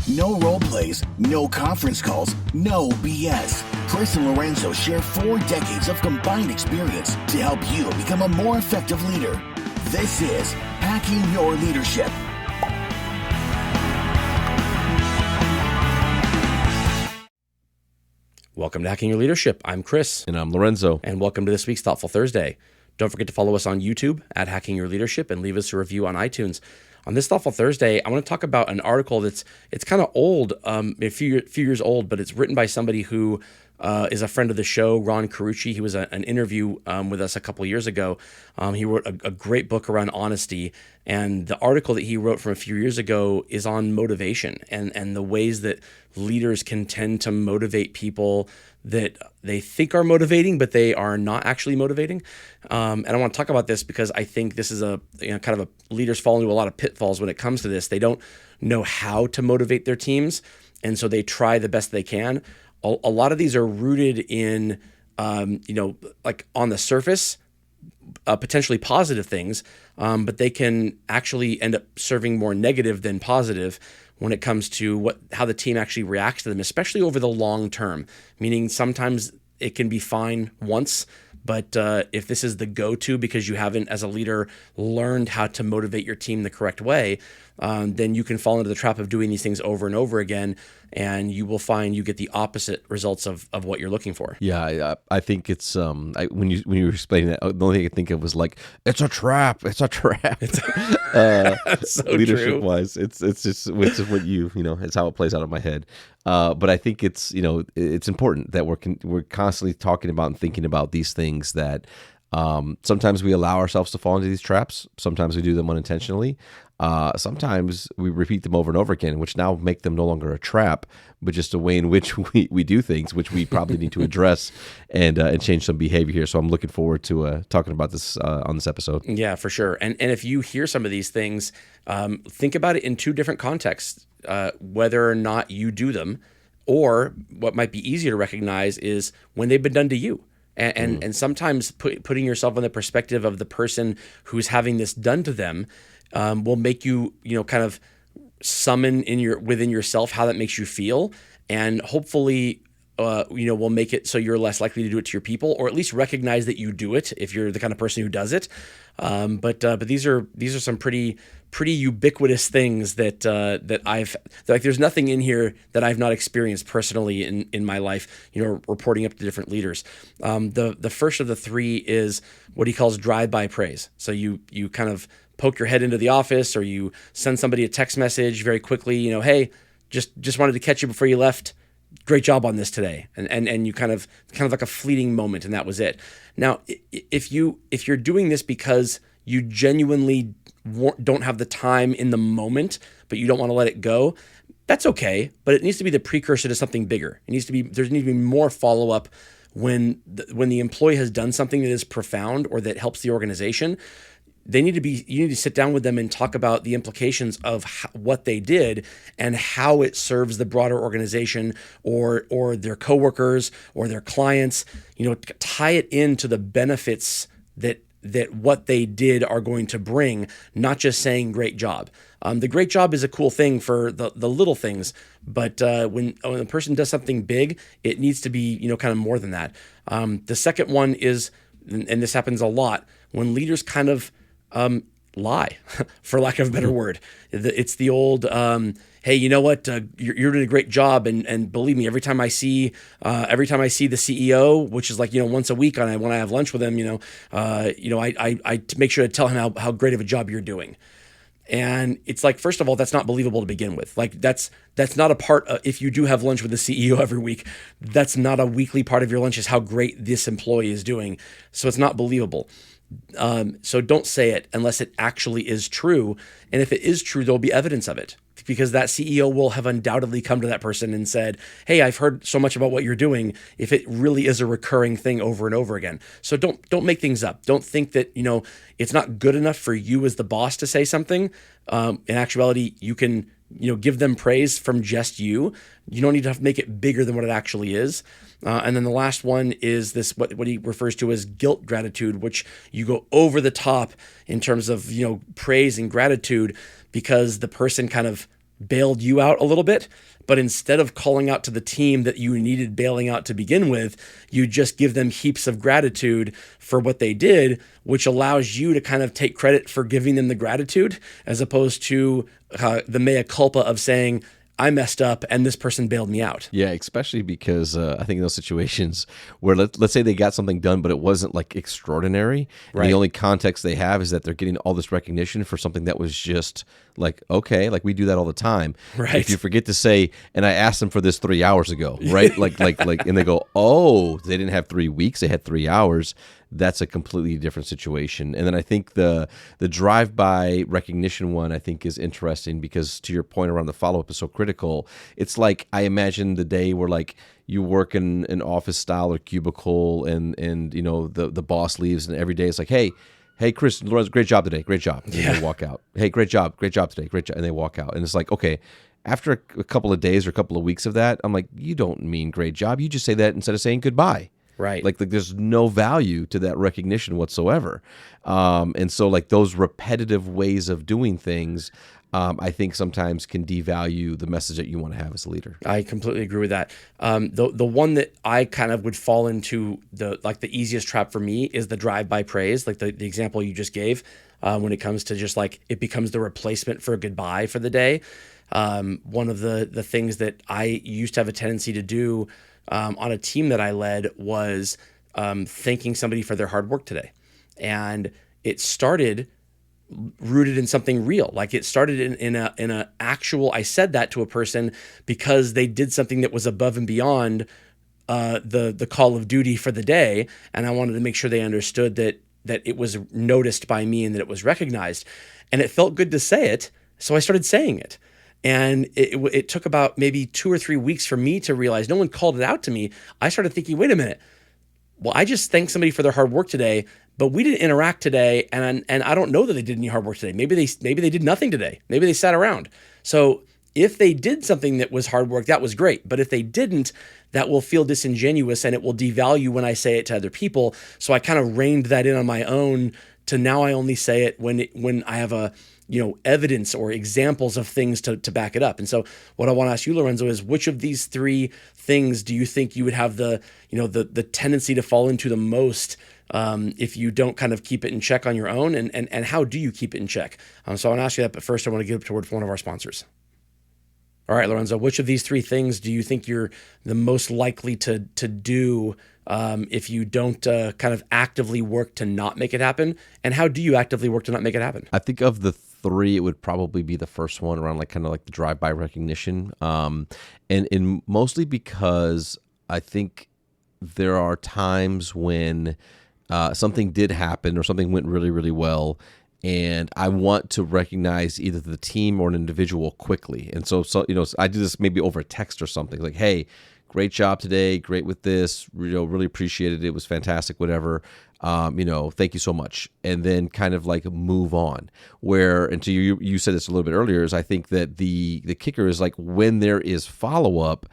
No role plays, no conference calls, no BS. Chris and Lorenzo share 4 decades of combined experience to help you become a more effective leader. This is Hacking Your Leadership. Welcome to Hacking Your Leadership. I'm Chris. And I'm Lorenzo. And welcome to this week's Thoughtful Thursday. Don't forget to follow us on YouTube at Hacking Your Leadership and leave us a review on iTunes. On this Thoughtful Thursday, I want to talk about an article it's kind of old, a few years old, but it's written by somebody who is a friend of the show, Ron Carucci. He was an interview with us a couple years ago. He wrote a great book around honesty, and the article that he wrote from a few years ago is on motivation and the ways that leaders can tend to motivate people that they think are motivating, but they are not actually motivating. And I want to talk about this because I think this is kind of leaders fall into a lot of pitfalls when it comes to this. They don't know how to motivate their teams, and so they try the best they can. A lot of these are rooted in, like on the surface, potentially positive things, but they can actually end up serving more negative than positive when it comes to how the team actually reacts to them, especially over the long term. Meaning sometimes it can be fine once, but if this is the go-to because you haven't, as a leader, learned how to motivate your team the correct way, then you can fall into the trap of doing these things over and over again, and you will find you get the opposite results of what you're looking for. Yeah, I think it's when you were explaining that, the only thing I could think of was like, it's a trap. It's so leadership wise, it's just what it's how it plays out in my head. But I think it's important that we're constantly talking about and thinking about these things that sometimes we allow ourselves to fall into these traps. Sometimes we do them unintentionally. Sometimes we repeat them over and over again, which now make them no longer a trap, but just a way in which we do things, which we probably need to address and change some behavior here. So I'm looking forward to talking about this on this episode. Yeah, for sure. And if you hear some of these things, think about it in 2 different contexts, whether or not you do them, or what might be easier to recognize is when they've been done to you. And sometimes putting yourself in the perspective of the person who's having this done to them will make you, kind of summon within yourself how that makes you feel, and hopefully, will make it so you're less likely to do it to your people, or at least recognize that you do it if you're the kind of person who does it. But these are some pretty ubiquitous things that I've like. There's nothing in here that I've not experienced personally in my life. Reporting up to different leaders. The first of the 3 is what he calls drive-by praise. So you kind of poke your head into the office, or you send somebody a text message very quickly. Hey, just wanted to catch you before you left. Great job on this today, and you kind of like a fleeting moment, and that was it. Now, if you're doing this because you genuinely don't have the time in the moment, but you don't want to let it go, that's okay. But it needs to be the precursor to something bigger. There needs to be more follow up when the employee has done something that is profound or that helps the organization. You need to sit down with them and talk about the implications of what they did and how it serves the broader organization or their coworkers or their clients. Tie it into the benefits that what they did are going to bring, not just saying great job. The great job is a cool thing for the little things, but when a person does something big, it needs to be kind of more than that. The second one is, and this happens a lot, when leaders kind of lie, for lack of a better word. It's the old, hey, you know what? You're doing a great job, and believe me, every time I see the CEO, which is like once a week, when I have lunch with him, I make sure to tell him how great of a job you're doing. And it's like, first of all, that's not believable to begin with. Like that's not a part of, if you do have lunch with the CEO every week, that's not a weekly part of your lunch is how great this employee is doing. So it's not believable. So don't say it unless it actually is true. And if it is true, there'll be evidence of it, because that CEO will have undoubtedly come to that person and said, hey, I've heard so much about what you're doing, if it really is a recurring thing over and over again. So don't make things up. Don't think that, it's not good enough for you as the boss to say something. In actuality, you can, give them praise from just you. You don't need to have to make it bigger than what it actually is. And then the last one is this, what he refers to as guilt gratitude, which you go over the top in terms of, praise and gratitude, because the person kind of bailed you out a little bit, but instead of calling out to the team that you needed bailing out to begin with, you just give them heaps of gratitude for what they did, which allows you to kind of take credit for giving them the gratitude, as opposed to the mea culpa of saying, I messed up and this person bailed me out. Yeah, especially because I think in those situations where let's say they got something done, but it wasn't like extraordinary. And the only context they have is that they're getting all this recognition for something that was just like, okay, like we do that all the time. Right. If you forget to say, and I asked them for this 3 hours ago, right? like, and they go, oh, they didn't have 3 weeks, they had 3 hours. That's a completely different situation. And then I think the drive-by recognition one I think is interesting because to your point around the follow-up is so critical. It's like I imagine the day where like you work in an office style or cubicle and you know the boss leaves and every day it's like, hey Chris, Lorenzo, great job today, great job. And they walk out. Hey, great job today, great job. And they walk out. And it's like, okay, after a couple of days or a couple of weeks of that, I'm like, you don't mean great job. You just say that instead of saying goodbye. Right. Like there's no value to that recognition whatsoever. And so like those repetitive ways of doing things, I think sometimes can devalue the message that you want to have as a leader. I completely agree with that. The one that I kind of would fall into the easiest trap for me is the drive-by praise, like the example you just gave, when it comes to just like it becomes the replacement for a goodbye for the day. One of the things that I used to have a tendency to do on a team that I led was thanking somebody for their hard work today. And it started rooted in something real. Like it started in a actual, I said that to a person because they did something that was above and beyond the call of duty for the day. And I wanted to make sure they understood that it was noticed by me and that it was recognized. And it felt good to say it. So I started saying it. And it took about maybe 2 or 3 weeks for me to realize no one called it out to me. I started thinking, wait a minute. Well, I just thanked somebody for their hard work today, but we didn't interact today. And I don't know that they did any hard work today. Maybe they did nothing today. Maybe they sat around. So if they did something that was hard work, that was great. But if they didn't, that will feel disingenuous and it will devalue when I say it to other people. So I kind of reined that in on my own to now I only say it when I have evidence or examples of things to back it up. And so what I want to ask you, Lorenzo, is which of these 3 things do you think you would have the tendency to fall into the most if you don't kind of keep it in check on your own? And how do you keep it in check? So I want to ask you that, but first I want to give it towards one of our sponsors. All right, Lorenzo, which of these 3 things do you think you're the most likely to do if you don't kind of actively work to not make it happen? And how do you actively work to not make it happen? I think of the 3, it would probably be the first one around like kind of like the drive-by recognition. And mostly because I think there are times when something did happen or something went really, really well. And I want to recognize either the team or an individual quickly. And so I do this maybe over text or something like, hey, great job today. Great with this, really appreciated it. It was fantastic, whatever. Thank you so much. And then kind of like move on and to you said this a little bit earlier is I think that the kicker is like when there is follow-up,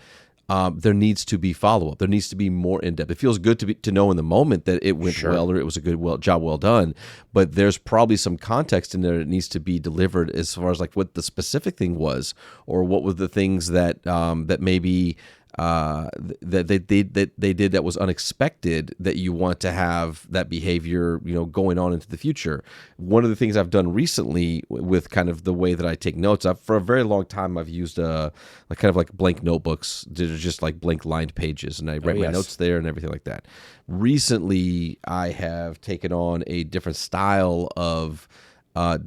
there needs to be follow-up. There needs to be more in-depth. It feels good to know in the moment that it went well or it was a good job well done, but there's probably some context in there that needs to be delivered as far as like what the specific thing was or what were the things that that maybe that they did that was unexpected that you want to have that behavior going on into the future. One of the things I've done recently with kind of the way that I take notes, for a very long time I've used like blank notebooks that are just like blank lined pages, and I write my notes there and everything like that. Recently I have taken on a different style of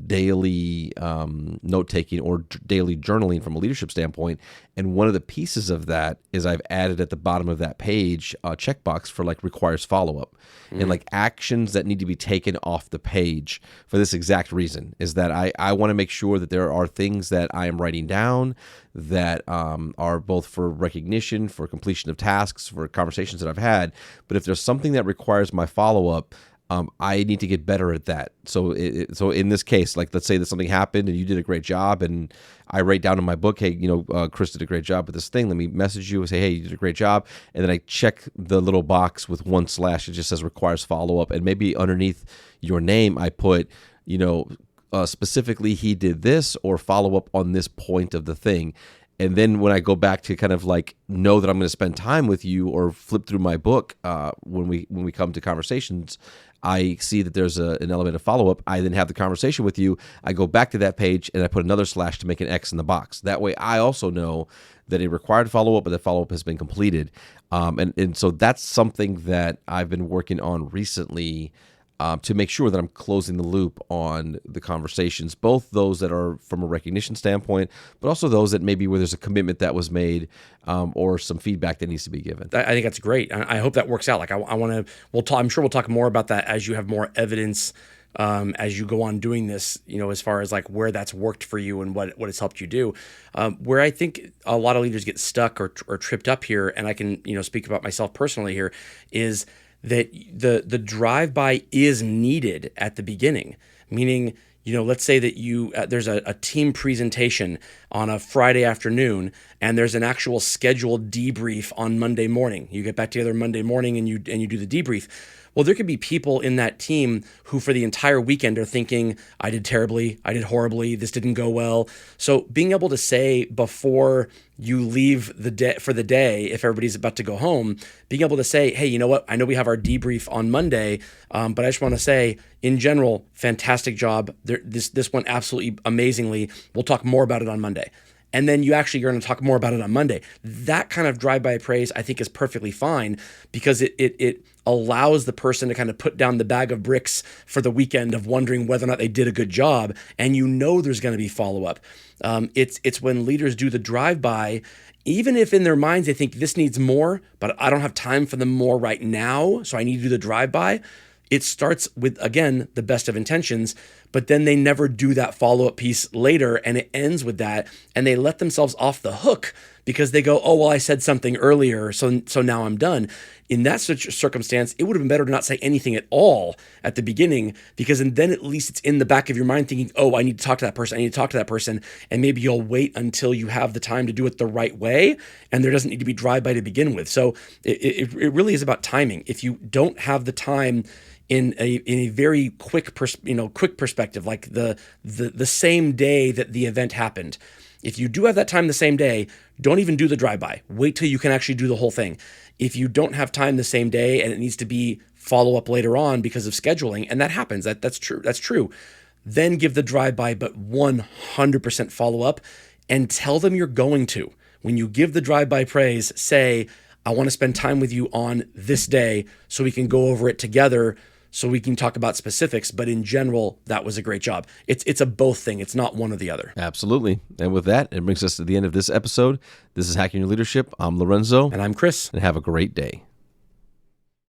daily note-taking or daily journaling from a leadership standpoint. And one of the pieces of that is I've added at the bottom of that page a checkbox for like requires follow-up and like actions that need to be taken off the page for this exact reason is that I want to make sure that there are things that I am writing down that are both for recognition, for completion of tasks, for conversations that I've had. But if there's something that requires my follow-up, I need to get better at that. So in this case, like let's say that something happened and you did a great job, and I write down in my book, hey, Chris did a great job with this thing. Let me message you and say, hey, you did a great job. And then I check the little box with 1/ it just says requires follow-up. And maybe underneath your name, I put, specifically he did this or follow up on this point of the thing. And then when I go back to kind of like know that I'm going to spend time with you or flip through my book when we come to conversations, I see that there's an element of follow-up. I then have the conversation with you. I go back to that page and I put another slash to make an X in the box. That way I also know that it required follow-up, but the follow-up has been completed. And so that's something that I've been working on recently to make sure that I'm closing the loop on the conversations, both those that are from a recognition standpoint, but also those that maybe where there's a commitment that was made or some feedback that needs to be given. I think that's great. I hope that works out. Like I want to. I'm sure we'll talk more about that as you have more evidence as you go on doing this. As far as like where that's worked for you and what it's helped you do. Where I think a lot of leaders get stuck or tripped up here, and I can speak about myself personally here, is that the drive-by is needed at the beginning, meaning, let's say that there's a team presentation on a Friday afternoon and there's an actual scheduled debrief on Monday morning. You get back together Monday morning and you do the debrief. Well, there could be people in that team who for the entire weekend are thinking, I did terribly, I did horribly, this didn't go well. So being able to say before you leave for the day, if everybody's about to go home, being able to say, hey, you know what? I know we have our debrief on Monday, but I just want to say, in general, fantastic job. This went absolutely amazingly. We'll talk more about it on Monday. And then you're going to talk more about it on Monday. That kind of drive-by praise, I think, is perfectly fine because it allows the person to kind of put down the bag of bricks for the weekend of wondering whether or not they did a good job, and there's going to be follow-up. It's when leaders do the drive-by, even if in their minds they think this needs more, but I don't have time for them more right now, so I need to do the drive-by. It starts with, again, the best of intentions, but then they never do that follow-up piece later, and it ends with that, and they let themselves off the hook because they go, oh, well, I said something earlier, so now I'm done. In that circumstance, it would have been better to not say anything at all at the beginning, because then at least it's in the back of your mind thinking, oh, I need to talk to that person, and maybe you'll wait until you have the time to do it the right way, and there doesn't need to be drive-by to begin with. So it really is about timing. If you don't have the time in a very quick perspective, like the same day that the event happened. If you do have that time the same day, don't even do the drive-by. Wait till you can actually do the whole thing. If you don't have time the same day and it needs to be follow-up later on because of scheduling, and that happens, that's true, then give the drive-by, but 100% follow-up and tell them you're going to. When you give the drive-by praise, say, I want to spend time with you on this day so we can go over it together, so we can talk about specifics, but in general, that was a great job. It's a both thing. It's not one or the other. Absolutely. And with that, it brings us to the end of this episode. This is Hacking Your Leadership. I'm Lorenzo. And I'm Chris. And have a great day.